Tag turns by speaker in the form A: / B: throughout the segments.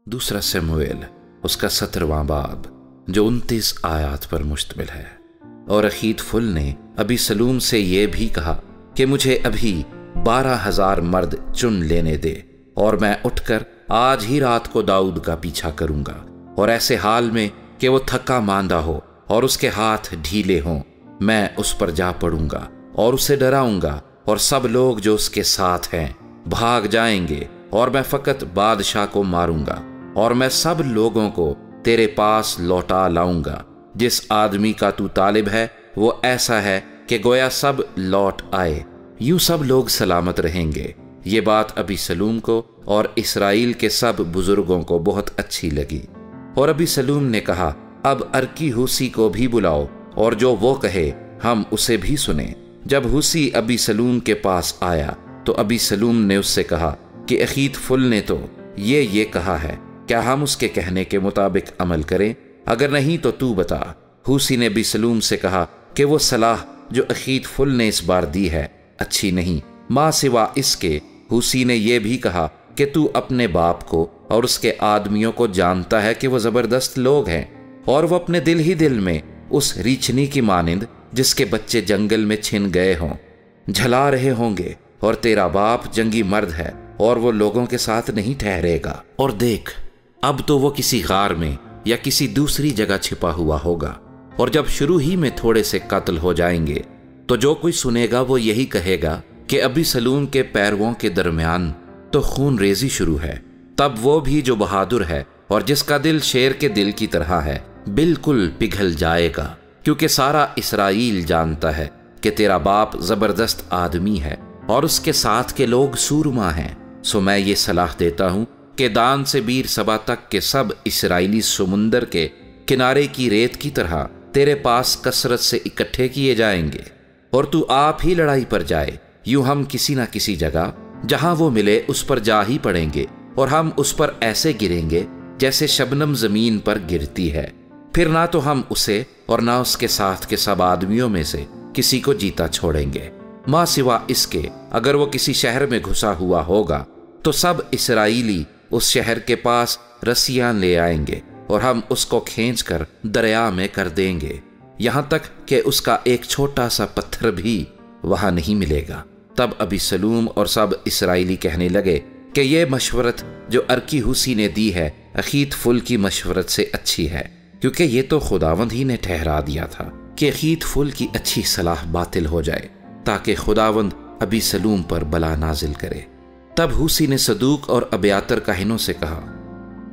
A: दूसरा समूएल उसका 17वां बाब जो 29 आयात पर मुश्तमिल है। और अखीतफुल ने अबीसलूम से ये भी कहा कि मुझे अभी 12,000 मर्द चुन लेने दे और मैं उठकर आज ही रात को दाऊद का पीछा करूंगा, और ऐसे हाल में कि वो थका मांदा हो और उसके हाथ ढीले हों, मैं उस पर जा पड़ूंगा और उसे डराऊंगा, और सब लोग जो उसके साथ हैं भाग जाएंगे, और मैं फकत बादशाह को मारूंगा, और मैं सब लोगों को तेरे पास लौटा लाऊंगा। जिस आदमी का तू तालिब है वो ऐसा है कि गोया सब लौट आए, यूं सब लोग सलामत रहेंगे। ये बात अबीसलूम को और इसराइल के सब बुजुर्गों को बहुत अच्छी लगी। और अबीसलूम ने कहा, अब अर्की हूसी को भी बुलाओ, और जो वो कहे हम उसे भी सुने। जब हूसी अबीसलूम के पास आया तो अबीसलूम ने उससे कहा कि अखीतफुल ने तो ये कहा है, क्या हम उसके कहने के मुताबिक अमल करें? अगर नहीं तो तू बता। हूसी ने अबीसलूम से कहा कि वो सलाह जो अखीतफुल ने इस बार दी है अच्छी नहीं। माँ सिवा इसके हूसी ने यह भी कहा कि तू अपने बाप को और उसके आदमियों को जानता है कि वो ज़बरदस्त लोग हैं, और वो अपने दिल ही दिल में उस रीछनी की मानिंद जिसके बच्चे जंगल में छिन गए हों झला रहे होंगे। और तेरा बाप जंगी मर्द है और वो लोगों के साथ नहीं ठहरेगा। और देख, अब तो वो किसी गार में या किसी दूसरी जगह छिपा हुआ होगा, और जब शुरू ही में थोड़े से कत्ल हो जाएंगे तो जो कोई सुनेगा वो यही कहेगा कि अबीसलूम के पैरवों के दरमियान तो खून रेजी शुरू है। तब वो भी जो बहादुर है और जिसका दिल शेर के दिल की तरह है बिल्कुल पिघल जाएगा, क्योंकि सारा इसराइल जानता है कि तेरा बाप जबरदस्त आदमी है और उसके साथ के लोग सूरमा हैं। सो मैं ये सलाह देता हूँ कि दान से बीर सबा तक के सब इसराइली समुंदर के किनारे की रेत की तरह तेरे पास कसरत से इकट्ठे किए जाएंगे, और तू आप ही लड़ाई पर जाए। यूं हम किसी न किसी जगह जहां वो मिले उस पर जा ही पड़ेंगे, और हम उस पर ऐसे गिरेंगे जैसे शबनम जमीन पर गिरती है। फिर ना तो हम उसे और ना उसके साथ के सब आदमियों में से किसी को जीता छोड़ेंगे। माँ सिवा इसके अगर वो किसी शहर में घुसा हुआ होगा तो सब इसराइली उस शहर के पास रस्सियां ले आएंगे, और हम उसको खींचकर दरिया में कर देंगे, यहां तक कि उसका एक छोटा सा पत्थर भी वहां नहीं मिलेगा। तब अबीसलूम और सब इसराइली कहने लगे कि यह मशवरत जो अर्की हूसी ने दी है अखीतफुल की मशवरत से अच्छी है, क्योंकि ये तो खुदावंद ही ने ठहरा दिया था कि अखीतफुल की अच्छी सलाह बातिल हो जाए, ताकि खुदावंद अबीसलूम पर बला नाजिल करे। तब हूसी ने सदूक और अब्यातर काहिनों से कहा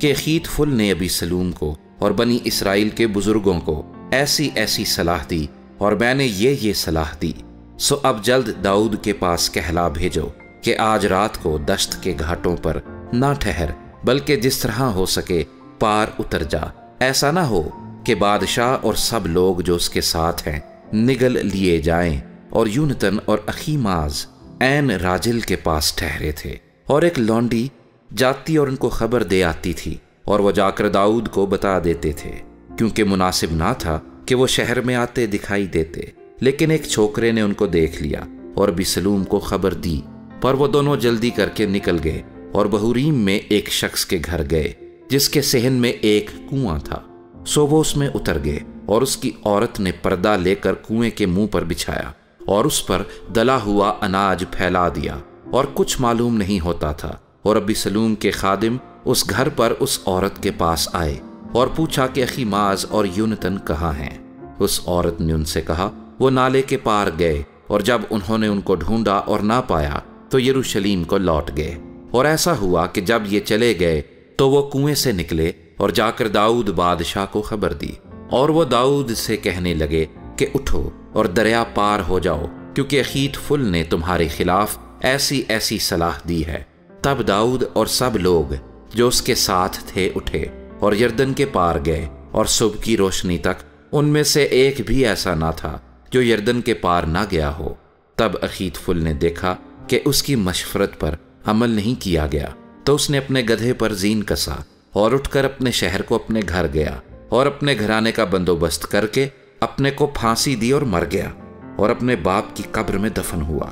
A: कि अखीतफुल ने अबीसलूम को और बनी इसराइल के बुजुर्गों को ऐसी ऐसी सलाह दी, और मैंने ये सलाह दी। सो अब जल्द दाऊद के पास कहला भेजो कि आज रात को दश्त के घाटों पर ना ठहर, बल्कि जिस तरह हो सके पार उतर जा। ऐसा ना हो कि बादशाह और सब लोग जो उसके साथ हैं निगल लिए जाएं। और यूनतन और अखीमाज ऐन राजिल के पास ठहरे थे, और एक लौंडी जाती और उनको खबर दे आती थी, और वो जाकर दाऊद को बता देते थे, क्योंकि मुनासिब ना था कि वो शहर में आते दिखाई देते। लेकिन एक छोकरे ने उनको देख लिया और अबीसलूम को खबर दी, पर वो दोनों जल्दी करके निकल गए और बहूरीम में एक शख्स के घर गए जिसके सेहन में एक कुआं था। सो वो उसमें उतर गए, और उसकी औरत ने पर्दा लेकर कुएं के मुंह पर बिछाया और उस पर दला हुआ अनाज फैला दिया, और कुछ मालूम नहीं होता था। और अबीसलूम के खादिम उस घर पर उस औरत के पास आए और पूछा कि अखीमाज और यूनतन कहाँ हैं। उस औरत ने उनसे कहा वो नाले के पार गए, और जब उन्होंने उनको ढूंढा और ना पाया तो यरूशलेम को लौट गए। और ऐसा हुआ कि जब ये चले गए तो वो कुएं से निकले और जाकर दाऊद बादशाह को खबर दी, और वो दाऊद से कहने लगे कि उठो और दरिया पार हो जाओ, क्योंकि अखीतफुल ने तुम्हारे खिलाफ ऐसी ऐसी सलाह दी है। तब दाऊद और सब लोग जो उसके साथ थे उठे और यरदन के पार गए, और सुबह की रोशनी तक उनमें से एक भी ऐसा ना था जो यरदन के पार ना गया हो। तब अखीतफुल ने देखा कि उसकी मशवरत पर अमल नहीं किया गया, तो उसने अपने गधे पर जीन कसा और उठकर अपने शहर को अपने घर गया, और अपने घराने का बंदोबस्त करके अपने को फांसी दी और मर गया, और अपने बाप की कब्र में दफन हुआ।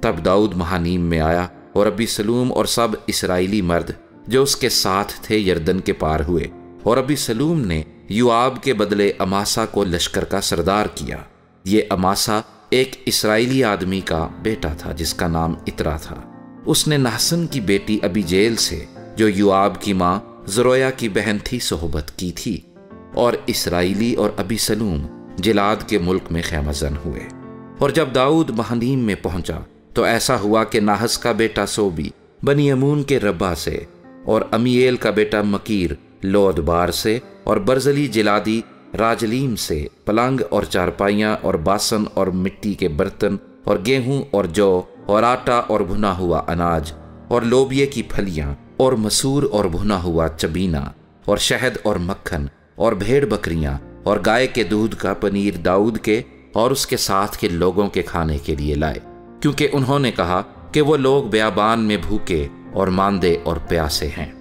A: तब दाऊद महानीम में आया, और अबीसलूम और सब इसराइली मर्द جو اس کے ساتھ تھے یردن کے پار ہوئے، اور ابی سلوم نے یوآب کے بدلے اماسا کو لشکر کا سردار کیا۔ یہ اماسا ایک اسرائیلی آدمی کا بیٹا تھا جس کا نام اترا تھا۔ اس نے نحسن کی بیٹی ابی جیل سے، جو یوآب کی ماں زرویا کی بہن تھی، صحبت کی تھی، اور اسرائیلی اور ابی سلوم جلاد کے ملک میں خیمہ زن ہوئے۔ اور جب داؤد مہنیم میں پہنچا تو ایسا ہوا کہ ناحس کا بیٹا سوبی بنی امون کے ربا سے، اور امییل کا بیٹا مکیر لود بار سے، اور برزلی جلادی راجلیم سے پلنگ اور چارپائیاں اور باسن اور مٹی کے برتن اور گیہوں اور جو اور آٹا اور بھنا ہوا اناج اور لوبیے کی پھلیاں اور مسور اور بھنا ہوا چبینا اور شہد اور مکھن اور بھیڑ بکریاں اور گائے کے دودھ کا پنیر داؤد کے اور اس کے ساتھ کے لوگوں کے کھانے کے لیے لائے، کیونکہ انہوں نے کہا کہ وہ لوگ بیابان میں بھوکے اور ماندے اور پیاسے ہیں۔